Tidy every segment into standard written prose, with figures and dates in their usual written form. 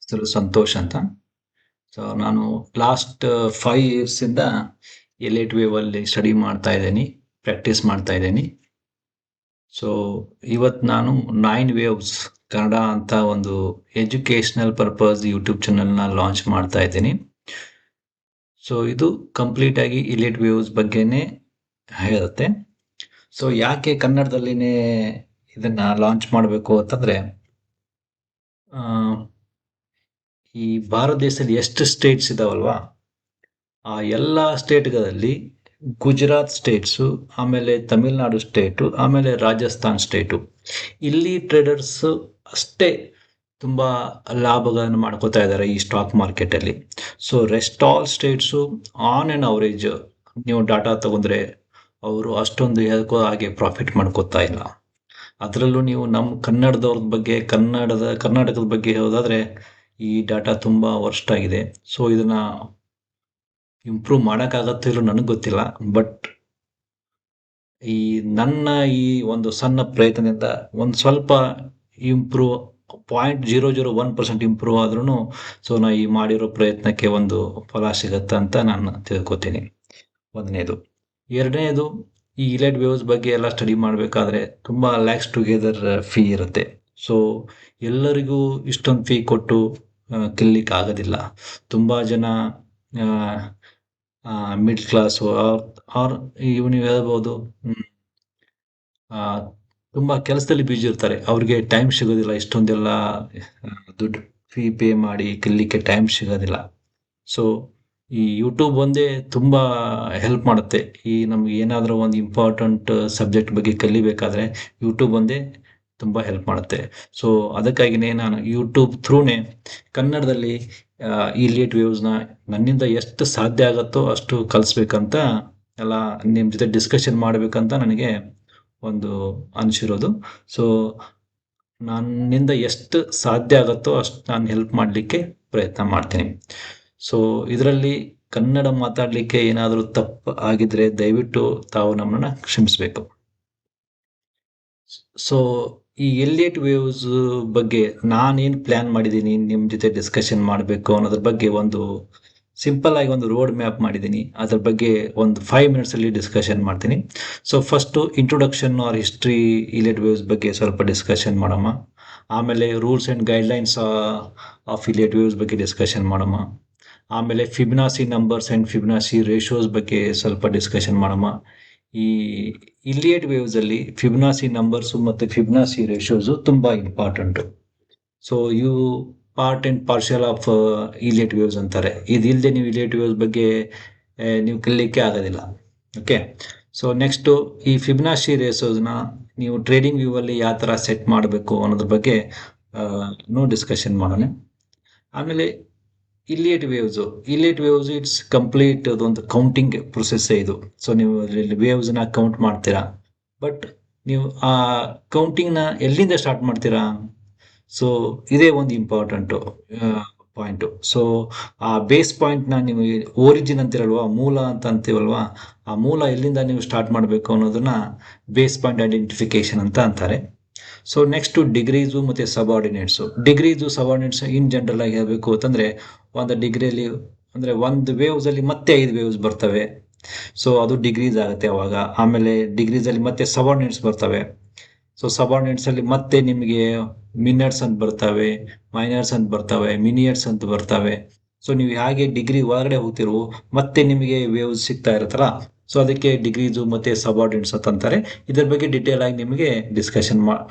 ಹೆಸರು ಸಂತೋಷ್ ಅಂತ. ಸೊ ನಾನು ಲಾಸ್ಟ್ 5 ಇಯರ್ಸಿಂದ ಎಲಿಟ್ ವೇವ್ ಅಲ್ಲಿ ಸ್ಟಡಿ ಮಾಡ್ತಾ ಇದ್ದೀನಿ, ಪ್ರಾಕ್ಟೀಸ್ ಮಾಡ್ತಾ ಇದ್ದೀನಿ. ಸೊ ಇವತ್ತು ನಾನು 9 ವೇವ್ಸ್ ಕನ್ನಡ ಅಂತ ಒಂದು ಎಜುಕೇಶನಲ್ ಪರ್ಪಸ್ ಯೂಟ್ಯೂಬ್ ಚಾನಲ್ನ ಲಾಂಚ್ ಮಾಡ್ತಾ ಇದ್ದೀನಿ. ಸೊ ಇದು ಕಂಪ್ಲೀಟ್ ಆಗಿ ಎಲಿಟ್ ವೇವ್ಸ್ ಬಗ್ಗೆನೇ ಹೇಳುತ್ತೆ. ಸೊ ಯಾಕೆ ಕನ್ನಡದಲ್ಲಿನೇ ಇದನ್ನ ಲಾಂಚ್ ಮಾಡಬೇಕು ಅಂತಂದ್ರೆ, ಆ, ಈ ಭಾರತ ದೇಶದಲ್ಲಿ ಎಷ್ಟು ಸ್ಟೇಟ್ಸ್ ಇದಾವಲ್ವಾ, ಆ ಎಲ್ಲ ಸ್ಟೇಟ್ಗಳಲ್ಲಿ ಗುಜರಾತ್ ಸ್ಟೇಟ್ಸು, ಆಮೇಲೆ ತಮಿಳ್ನಾಡು ಸ್ಟೇಟು, ಆಮೇಲೆ ರಾಜಸ್ಥಾನ್ ಸ್ಟೇಟು, ಇಲ್ಲಿ ಟ್ರೇಡರ್ಸ್ ಅಷ್ಟೇ ತುಂಬ ಲಾಭಗಳನ್ನು ಮಾಡ್ಕೋತಾ ಇದ್ದಾರೆ ಈ ಸ್ಟಾಕ್ ಮಾರ್ಕೆಟಲ್ಲಿ. So rest all states on an average ನೀವು ಡಾಟಾ ತಗೊಂಡ್ರೆ ಅವರು ಅಷ್ಟೊಂದು ಹೇಳೋ ಹಾಗೆ ಪ್ರಾಫಿಟ್ ಮಾಡ್ಕೋತಾ ಇಲ್ಲ. ಅದರಲ್ಲೂ ನೀವು ನಮ್ಮ ಕನ್ನಡದವ್ರ ಬಗ್ಗೆ ಕರ್ನಾಟಕದ ಬಗ್ಗೆ ಹೇಳೋದಾದ್ರೆ ಈ ಡಾಟಾ ತುಂಬ ವರ್ಸ್ಟ್ ಆಗಿದೆ. ಸೊ ಇದನ್ನ ಇಂಪ್ರೂವ್ ಮಾಡೋಕ್ಕಾಗತ್ತೋ ಇಲ್ಲೋ ನನಗೆ ಗೊತ್ತಿಲ್ಲ. ಬಟ್ ಈ ನನ್ನ ಈ ಒಂದು ಸಣ್ಣ ಪ್ರಯತ್ನದಿಂದ ಒಂದು ಸ್ವಲ್ಪ ಇಂಪ್ರೂವ್ 0.001% ಇಂಪ್ರೂವ್ ಆದ್ರೂ ಸೊ ನಾ ಈ ಮಾಡಿರೋ ಪ್ರಯತ್ನಕ್ಕೆ ಒಂದು ಫಲ ಸಿಗತ್ತೆ ಅಂತ ನಾನು ತಿಳ್ಕೊತೀನಿ. ಒಂದನೇದು. ಎರಡನೇದು, ಈ ಇಲೈಟ್ ವೇವ್ಸ್ ಬಗ್ಗೆ ಎಲ್ಲ ಸ್ಟಡಿ ಮಾಡಬೇಕಾದ್ರೆ ತುಂಬ ಲ್ಯಾಕ್ಸ್ ಟುಗೆದರ್ ಫೀ ಇರುತ್ತೆ. ಸೊ ಎಲ್ಲರಿಗೂ ಇಷ್ಟೊಂದು ಫೀ ಕೊಟ್ಟು ಕಲಿಲಿಕ್ಕೆ ಆಗೋದಿಲ್ಲ. ತುಂಬ ಜನ ಮಿಡ್ಲ್ ಕ್ಲಾಸು ಆರ್ ನೀವು ಹೇಳ್ಬೋದು ತುಂಬ ಕೆಲಸದಲ್ಲಿ ಬ್ಯುಸಿ ಇರ್ತಾರೆ, ಅವ್ರಿಗೆ ಟೈಮ್ ಸಿಗೋದಿಲ್ಲ, ಇಷ್ಟೊಂದೆಲ್ಲ ದುಡ್ಡು ಫೀ ಪೇ ಮಾಡಿ ಕಲಿಲಿಕ್ಕೆ ಟೈಮ್ ಸಿಗೋದಿಲ್ಲ. ಸೊ ಈ ಯೂಟ್ಯೂಬ್ ಒಂದೇ ತುಂಬ ಹೆಲ್ಪ್ ಮಾಡುತ್ತೆ. ಈ ನಮ್ಗೆ ಏನಾದರೂ ಒಂದು ಇಂಪಾರ್ಟೆಂಟ್ ಸಬ್ಜೆಕ್ಟ್ ಬಗ್ಗೆ ಕಲಿಬೇಕಾದ್ರೆ ಯೂಟ್ಯೂಬ್ ಒಂದೇ ತುಂಬ ಹೆಲ್ಪ್ ಮಾಡುತ್ತೆ. ಸೊ ಅದಕ್ಕಾಗಿಯೇ ನಾನು ಯೂಟ್ಯೂಬ್ ಥ್ರೂನೇ ಕನ್ನಡದಲ್ಲಿ ಈ ಲೇಟ್ ವೇವ್ಸ್ನ ನನ್ನಿಂದ ಎಷ್ಟು ಸಾಧ್ಯ ಆಗುತ್ತೋ ಅಷ್ಟು ಕಲಿಸ್ಬೇಕಂತ ಎಲ್ಲ ನಿಮ್ಮ ಜೊತೆ ಡಿಸ್ಕಷನ್ ಮಾಡಬೇಕಂತ ನನಗೆ ಒಂದು ಅನಿಸಿರೋದು. ಸೊ ನನ್ನಿಂದ ಎಷ್ಟು ಸಾಧ್ಯ ಆಗುತ್ತೋ ಅಷ್ಟು ನಾನು ಹೆಲ್ಪ್ ಮಾಡಲಿಕ್ಕೆ ಪ್ರಯತ್ನ ಮಾಡ್ತೀನಿ. ಸೊ ಇದರಲ್ಲಿ ಕನ್ನಡ ಮಾತಾಡಲಿಕ್ಕೆ ಏನಾದರೂ ತಪ್ಪು ಆಗಿದ್ರೆ ದಯವಿಟ್ಟು ತಾವು ನಮ್ಮನ್ನು ಕ್ಷಮಿಸಬೇಕು. ಸೊ ಈ ಎಲಿಯಟ್ ವೇವ್ಸ್ ಬಗ್ಗೆ ನಾನೇನು ಪ್ಲ್ಯಾನ್ ಮಾಡಿದ್ದೀನಿ ನಿಮ್ಮ ಜೊತೆ ಡಿಸ್ಕಷನ್ ಮಾಡಬೇಕು ಅನ್ನೋದ್ರ ಬಗ್ಗೆ ಒಂದು ಸಿಂಪಲ್ ಆಗಿ ಒಂದು ರೋಡ್ ಮ್ಯಾಪ್ ಮಾಡಿದ್ದೀನಿ. ಅದ್ರ ಬಗ್ಗೆ ಒಂದು 5 ಮಿನಿಟ್ಸಲ್ಲಿ ಡಿಸ್ಕಷನ್ ಮಾಡ್ತೀನಿ. So first introduction or history Elliott waves ಬಗ್ಗೆ ಸ್ವಲ್ಪ ಡಿಸ್ಕಷನ್ ಮಾಡೋಣ. ಆಮೇಲೆ rules and guidelines of Elliott waves ಬಗ್ಗೆ ಡಿಸ್ಕಷನ್ ಮಾಡೋಣ. ಆಮೇಲೆ Fibonacci numbers and Fibonacci ratios ಬಗ್ಗೆ ಸ್ವಲ್ಪ ಡಿಸ್ಕಷನ್ ಮಾಡೋಣ. ಈ ಇಲಿಯಟ್ ವೇವ್ಸಲ್ಲಿ ಫಿಬ್ನಾಸಿ ನಂಬರ್ಸು ಮತ್ತು ಫಿಬ್ನಾಸಿ ರೇಷೋಸು ತುಂಬ ಇಂಪಾರ್ಟೆಂಟು. ಸೊ ಇವು part and partial of Elliott waves ಅಂತಾರೆ. ಇದಿಲ್ಲದೆ ನೀವು ಇಲಿಯಟ್ ವೇವ್ಸ್ ಬಗ್ಗೆ ನೀವು ಕಲಿಲಿಕ್ಕೆ ಆಗೋದಿಲ್ಲ. ಓಕೆ. ಸೊ ನೆಕ್ಸ್ಟು ಈ ಫಿಬ್ನಾಸಿ ರೇಷೋಸ್ನ ನೀವು ಟ್ರೇಡಿಂಗ್ ವ್ಯೂವಲ್ಲಿ ಯಾವ ಥರ ಸೆಟ್ ಮಾಡಬೇಕು ಅನ್ನೋದ್ರ ಬಗ್ಗೆ ಡಿಸ್ಕಷನ್ ಮಾಡೋಣ. ಆಮೇಲೆ ಇಲಿಯಟ್ ವೇವ್ಸ್ ಇಟ್ಸ್ ಕಂಪ್ಲೀಟ್ ಅದೊಂದು ಕೌಂಟಿಂಗ್ ಪ್ರೊಸೆಸ್ಸೇ ಇದು. ಸೊ ನೀವು ವೇವ್ಸ್ನ ಕೌಂಟ್ ಮಾಡ್ತೀರಾ, ಬಟ್ ನೀವು ಆ ಕೌಂಟಿಂಗ್ನ ಎಲ್ಲಿಂದ ಸ್ಟಾರ್ಟ್ ಮಾಡ್ತೀರಾ? ಸೊ ಇದೇ ಒಂದು ಇಂಪಾರ್ಟೆಂಟು ಪಾಯಿಂಟು. ಸೊ ಆ ಬೇಸ್ ಪಾಯಿಂಟ್ನ ನೀವು ಓರಿಜಿನ್ ಅಂತಿರಲ್ವಾ, ಮೂಲ ಅಂತ ಅಂತೀವಲ್ವಾ, ಆ ಮೂಲ ಎಲ್ಲಿಂದ ನೀವು ಸ್ಟಾರ್ಟ್ ಮಾಡಬೇಕು ಅನ್ನೋದನ್ನ ಬೇಸ್ ಪಾಯಿಂಟ್ ಐಡೆಂಟಿಫಿಕೇಶನ್ ಅಂತ ಅಂತಾರೆ. ಸೊ ನೆಕ್ಸ್ಟು ಡಿಗ್ರೀಸು ಮತ್ತು ಸಬಾರ್ಡಿನೇಟ್ಸು ಇನ್ ಜನರಲ್ ಆಗಿ ಹೇಳಬೇಕು ಅಂತಂದರೆ, ಒಂದು ಡಿಗ್ರಿಯಲ್ಲಿ ಅಂದರೆ ಒಂದು ವೇವ್ಸಲ್ಲಿ ಮತ್ತೆ 5 ವೇವ್ಸ್ ಬರ್ತವೆ. ಸೊ ಅದು ಡಿಗ್ರೀಸ್ ಆಗುತ್ತೆ ಅವಾಗ. ಆಮೇಲೆ ಡಿಗ್ರೀಸಲ್ಲಿ ಮತ್ತೆ ಸಬಾರ್ಡಿನೇಟ್ಸ್ ಬರ್ತವೆ. ಸೊ ಸಬಾರ್ಡಿನೇಟ್ಸಲ್ಲಿ ಮತ್ತೆ ನಿಮಗೆ ಮಿನಿಟ್ಸ್ ಅಂತ ಬರ್ತವೆ, ಮೈನರ್ಸ್ ಅಂತ ಬರ್ತವೆ, ಮಿನಿಯಟ್ಸ್ ಅಂತ ಬರ್ತವೆ. ಸೊ ನೀವು ಹಾಗೆ ಡಿಗ್ರಿ ಒಳಗಡೆ ಹೋಗ್ತಿರೋ ಮತ್ತೆ ನಿಮಗೆ ವೇವ್ಸ್ ಸಿಗ್ತಾ ಇರುತ್ತಲ್ಲ, ಸೊ ಅದಕ್ಕೆ ಡಿಗ್ರೀಸು ಮತ್ತು ಸಬಾರ್ಡಿನೇಟ್ಸ್ ಅಂತ ಅಂತಾರೆ. ಇದ್ರ ಬಗ್ಗೆ ಡಿಟೇಲ್ ಆಗಿ ನಿಮಗೆ ಡಿಸ್ಕಷನ್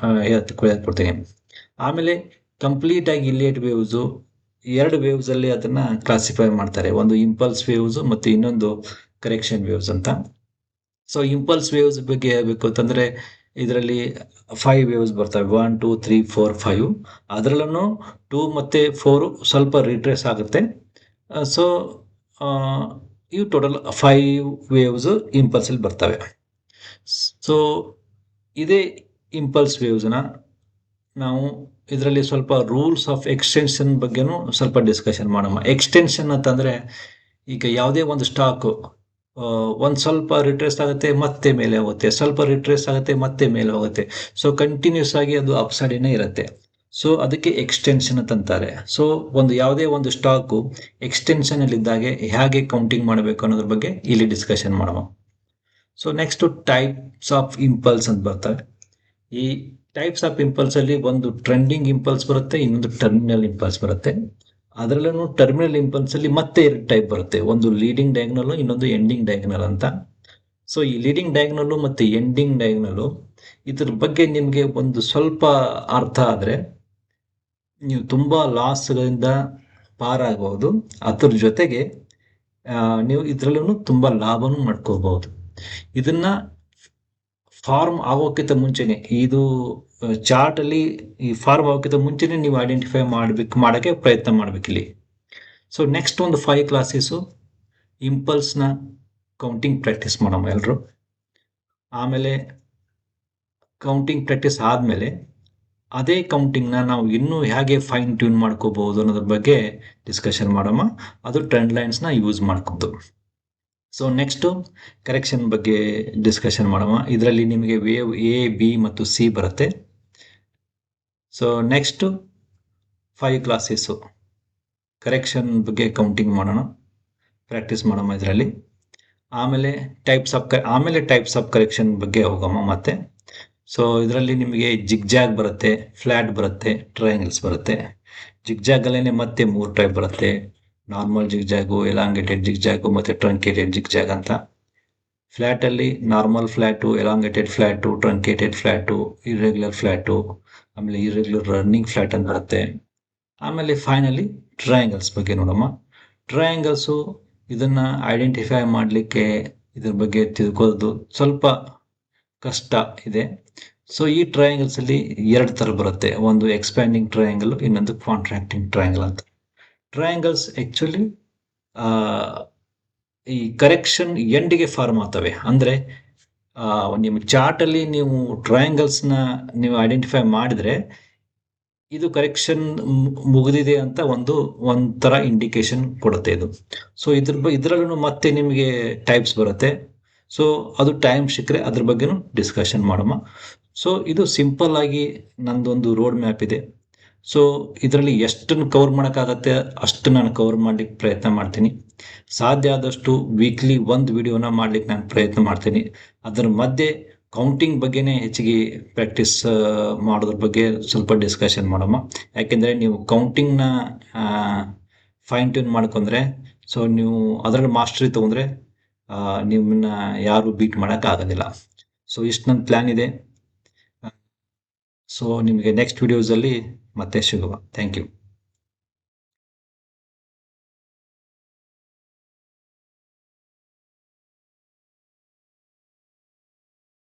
ಹೇಳ್ಕೊಡ್ತೀನಿ. ಆಮೇಲೆ ಕಂಪ್ಲೀಟ್ ಆಗಿ ಇಲಿಯಟ್ ವೇವ್ಸು 2 ವೇವ್ಸಲ್ಲಿ ಅದನ್ನು ಕ್ಲಾಸಿಫೈ ಮಾಡ್ತಾರೆ. ಒಂದು ಇಂಪಲ್ಸ್ ವೇವ್ಸು ಮತ್ತು ಇನ್ನೊಂದು ಕರೆಕ್ಷನ್ ವೇವ್ಸ್ ಅಂತ. ಸೊ ಇಂಪಲ್ಸ್ ವೇವ್ಸ್ ಬಗ್ಗೆ ಹೇಳಬೇಕು ಅಂತಂದರೆ ಇದರಲ್ಲಿ 5 ವೇವ್ಸ್ ಬರ್ತವೆ, 1 2 3 4 5. ಅದರಲ್ಲೂ 2 ಮತ್ತು 4 ಸ್ವಲ್ಪ ರಿಟ್ರೇಸ್ ಆಗುತ್ತೆ. ಸೊ ಇವು ಟೋಟಲ್ 5 ವೇವ್ಸ್ ಇಂಪಲ್ಸಲ್ಲಿ ಬರ್ತವೆ. ಸೊ ಇದೇ ಇಂಪಲ್ಸ್ ವೇವ್ಸ್ನ ನಾವು ಇದರಲ್ಲಿ ಸ್ವಲ್ಪ ರೂಲ್ಸ್ ಆಫ್ ಎಕ್ಸ್ಟೆನ್ಷನ್ ಬಗ್ಗೆನೂ ಸ್ವಲ್ಪ ಡಿಸ್ಕಷನ್ ಮಾಡೋಣ. ಎಕ್ಸ್ಟೆನ್ಷನ್ ಅಂತಂದರೆ, ಈಗ ಯಾವುದೇ ಒಂದು ಸ್ಟಾಕು ಒಂದು ಸ್ವಲ್ಪ ರಿಟ್ರೇಸ್ ಆಗುತ್ತೆ ಮತ್ತೆ ಮೇಲೆ ಹೋಗುತ್ತೆ, ಸ್ವಲ್ಪ ರಿಟ್ರೇಸ್ ಆಗುತ್ತೆ ಮತ್ತೆ ಮೇಲೆ ಹೋಗುತ್ತೆ. ಸೊ ಕಂಟಿನ್ಯೂಸ್ ಆಗಿ ಅದು ಅಪ್ಸೈಡೇನೇ ಇರುತ್ತೆ. ಸೊ ಅದಕ್ಕೆ ಎಕ್ಸ್ಟೆನ್ಷನ್ ಅಂತಾರೆ. ಸೊ ಒಂದು ಯಾವುದೇ ಒಂದು ಸ್ಟಾಕು ಎಕ್ಸ್ಟೆನ್ಷನ್ ಅಲ್ಲಿ ಇದ್ದಾಗೆ ಹೇಗೆ ಕೌಂಟಿಂಗ್ ಮಾಡಬೇಕು ಅನ್ನೋದ್ರ ಬಗ್ಗೆ ಇಲ್ಲಿ ಡಿಸ್ಕಷನ್ ಮಾಡೋಣ. So next types of impulse ಅಂತ ಬರ್ತವೆ. ಈ ಟೈಪ್ಸ್ ಆಫ್ ಇಂಪಲ್ಸ್ ಅಲ್ಲಿ ಒಂದು ಟ್ರೆಂಡಿಂಗ್ ಇಂಪಲ್ಸ್ ಬರುತ್ತೆ, ಇನ್ನೊಂದು ಟರ್ಮಿನಲ್ ಇಂಪಲ್ಸ್ ಬರುತ್ತೆ. ಅದರಲ್ಲೂ ಟರ್ಮಿನಲ್ ಇಂಪಲ್ಸ್ ಅಲ್ಲಿ ಮತ್ತೆ 2 ಟೈಪ್ ಬರುತ್ತೆ, ಒಂದು ಲೀಡಿಂಗ್ ಡಯಾಗ್ನಲ್, ಇನ್ನೊಂದು ಎಂಡಿಂಗ್ ಡಯಾಗ್ನಲ್ ಅಂತ. ಸೊ ಈ ಲೀಡಿಂಗ್ ಡಯಾಗ್ನಲ್ ಮತ್ತೆ ಎಂಡಿಂಗ್ ಡಯಾಗ್ನಲ್ ಇದ್ರ ಬಗ್ಗೆ ನಿಮಗೆ ಒಂದು ಸ್ವಲ್ಪ ಅರ್ಥ ಆದ್ರೆ ನೀವು ತುಂಬಾ ಲಾಸ್ಗಳಿಂದ ಪಾರಾಗಬಹುದು. ಅದ್ರ ಜೊತೆಗೆ ನೀವು ಇದ್ರಲ್ಲೂ ತುಂಬಾ ಲಾಭನೂ ಮಾಡ್ಕೋಬಹುದು. ಇದನ್ನ ಫಾರ್ಮ್ ಆಗೋಕ್ಕಿಂತ ಮುಂಚೆನೆ, ಇದು ಚಾರ್ಟ್ ಅಲ್ಲಿ ಈ ಫಾರ್ಮ್ ಆಗೋಕ್ಕಿಂತ ಮುಂಚೆನೆ ನೀವು ಐಡೆಂಟಿಫೈ ಮಾಡಕ್ಕೆ ಪ್ರಯತ್ನ ಮಾಡ್ಬೇಕಿಲ್ಲಿ. ಸೊ ನೆಕ್ಸ್ಟ್ ಒಂದು 5 ಕ್ಲಾಸಸ್ ಇಂಪಲ್ಸ್ನ ಕೌಂಟಿಂಗ್ ಪ್ರಾಕ್ಟೀಸ್ ಮಾಡೋಣ ಎಲ್ಲರೂ. ಆಮೇಲೆ ಕೌಂಟಿಂಗ್ ಪ್ರಾಕ್ಟೀಸ್ ಆದಮೇಲೆ ಅದೇ ಕೌಂಟಿಂಗ್ನ ನಾವು ಇನ್ನೂ ಹೇಗೆ ಫೈನ್ ಟ್ಯೂನ್ ಮಾಡ್ಕೋಬಹುದು ಅನ್ನೋದ್ರ ಬಗ್ಗೆ ಡಿಸ್ಕಷನ್ ಮಾಡೋಣ. ಅದು ಟ್ರೆಂಡ್ ಲೈನ್ಸ್ನ ಯೂಸ್ ಮಾಡ್ಕೊಂಡು. ಸೊ ನೆಕ್ಸ್ಟ್ ಕರೆಕ್ಷನ್ ಬಗ್ಗೆ ಡಿಸ್ಕಷನ್ ಮಾಡೋಣ. ಇದರಲ್ಲಿ ನಿಮಗೆ ವೇವ್ ಎ, ಬಿ ಮತ್ತು ಸಿ ಬರುತ್ತೆ. ಸೊ ನೆಕ್ಸ್ಟ್ 5 ಕ್ಲಾಸಸ್ಸು ಕರೆಕ್ಷನ್ ಬಗ್ಗೆ ಕೌಂಟಿಂಗ್ ಮಾಡೋಣ, ಪ್ರಾಕ್ಟೀಸ್ ಮಾಡೋಣ ಇದರಲ್ಲಿ. ಆಮೇಲೆ ಟೈಪ್ಸ್ ಆಫ್ ಕರೆಕ್ಷನ್ ಬಗ್ಗೆ ಹೋಗೋಣ ಮತ್ತೆ. ಸೊ ಇದರಲ್ಲಿ ನಿಮಗೆ ಜಿಗ್ಜಾಗ್ ಬರುತ್ತೆ, ಫ್ಲಾಟ್ ಬರುತ್ತೆ, ಟ್ರಯಾಂಗಲ್ಸ್ ಬರುತ್ತೆ. ಜಿಗ್ಜಾಗಲ್ಲೇ ಮತ್ತೆ 3 ಟೈಪ್ ಬರುತ್ತೆ, ನಾರ್ಮಲ್ ಜಿಗ್ಜಾಗು, ಎಲಾಂಗೇಟೆಡ್ ಜಿಗ್ಜಾಗು ಮತ್ತು ಟ್ರಂಕೇಟೆಡ್ ಜಿಗ್ಜಾಗ್ ಅಂತ. ಫ್ಲ್ಯಾಟಲ್ಲಿ normal flat, elongated flat, truncated flat, irregular flat, ಆಮೇಲೆ ಇರ್ರೆಗ್ಯುಲರ್ ರನ್ನಿಂಗ್ ಫ್ಲ್ಯಾಟ್ ಅಂತ ಬರುತ್ತೆ. ಆಮೇಲೆ ಫೈನಲಿ ಟ್ರಯಾಂಗಲ್ಸ್ ಬಗ್ಗೆ ನೋಡೋಣ. ಟ್ರಯಾಂಗಲ್ಸು ಇದನ್ನು ಐಡೆಂಟಿಫೈ ಮಾಡಲಿಕ್ಕೆ, ಇದ್ರ ಬಗ್ಗೆ ತಿಳ್ಕೊಳ್ಳೋದು ಸ್ವಲ್ಪ ಕಷ್ಟ ಇದೆ. ಸೊ ಈ ಟ್ರಯಾಂಗಲ್ಸಲ್ಲಿ 2 ಥರ ಬರುತ್ತೆ, ಒಂದು ಎಕ್ಸ್ಪ್ಯಾಂಡಿಂಗ್ ಟ್ರಯಾಂಗಲ್, ಇನ್ನೊಂದು ಕಾಂಟ್ರಾಕ್ಟಿಂಗ್ ಟ್ರಯಾಂಗಲ್ ಅಂತ. ಟ್ರಯಾಂಗಲ್ಸ್ ಆ್ಯಕ್ಚುಲಿ ಈ ಕರೆಕ್ಷನ್ ಎಂಡಿಗೆ ಫಾರ್ಮ್ ಆಗ್ತವೆ. ಅಂದರೆ ನಿಮ್ಮ ಚಾರ್ಟಲ್ಲಿ ನೀವು ಟ್ರಯಾಂಗಲ್ಸ್ನ ನೀವು ಐಡೆಂಟಿಫೈ ಮಾಡಿದರೆ ಇದು ಕರೆಕ್ಷನ್ ಮುಗಿದಿದೆ ಅಂತ ಒಂಥರ ಇಂಡಿಕೇಶನ್ ಕೊಡುತ್ತೆ ಇದು. ಸೊ ಇದರಲ್ಲೂ ಮತ್ತೆ ನಿಮಗೆ ಟೈಪ್ಸ್ ಬರುತ್ತೆ. ಸೊ ಅದು ಟೈಮ್ ಸಿಕ್ಕರೆ ಅದ್ರ ಬಗ್ಗೆನೂ ಡಿಸ್ಕಷನ್ ಮಾಡೋಣ. ಸೊ ಇದು ಸಿಂಪಲ್ ಆಗಿ ನಂದೊಂದು ರೋಡ್ ಮ್ಯಾಪ್ ಇದೆ. ಸೊ ಇದರಲ್ಲಿ ಎಷ್ಟನ್ನು ಕವರ್ ಮಾಡೋಕ್ಕಾಗತ್ತೆ ಅಷ್ಟು ನಾನು ಕವರ್ ಮಾಡ್ಲಿಕ್ಕೆ ಪ್ರಯತ್ನ ಮಾಡ್ತೀನಿ. ಸಾಧ್ಯ ಆದಷ್ಟು ವೀಕ್ಲಿ 1 ವಿಡಿಯೋನ ಮಾಡ್ಲಿಕ್ಕೆ ನಾನು ಪ್ರಯತ್ನ ಮಾಡ್ತೀನಿ. ಅದರ ಮಧ್ಯೆ ಕೌಂಟಿಂಗ್ ಬಗ್ಗೆನೇ ಹೆಚ್ಚಿಗೆ ಪ್ರಾಕ್ಟೀಸ್ ಮಾಡೋದ್ರ ಬಗ್ಗೆ ಸ್ವಲ್ಪ ಡಿಸ್ಕಷನ್ ಮಾಡೋಣ. ಯಾಕೆಂದರೆ ನೀವು ಕೌಂಟಿಂಗ್ನ ಫೈನ್ ಟ್ಯೂನ್ ಮಾಡ್ಕೊಂಡ್ರೆ, ಸೊ ನೀವು ಅದರಲ್ಲಿ ಮಾಸ್ಟರಿ ತೊಗೊಂಡ್ರೆ ನಿಮ್ಮನ್ನ ಯಾರು ಬೀಟ್ ಮಾಡೋಕ್ಕಾಗೋದಿಲ್ಲ. ಸೊ ಇಷ್ಟು ನನ್ನ ಪ್ಲ್ಯಾನ್ ಇದೆ. ಸೊ ನಿಮಗೆ ನೆಕ್ಸ್ಟ್ ವಿಡಿಯೋಸಲ್ಲಿ ಮತ್ತೆ ಸಿಗುವ. Thank you.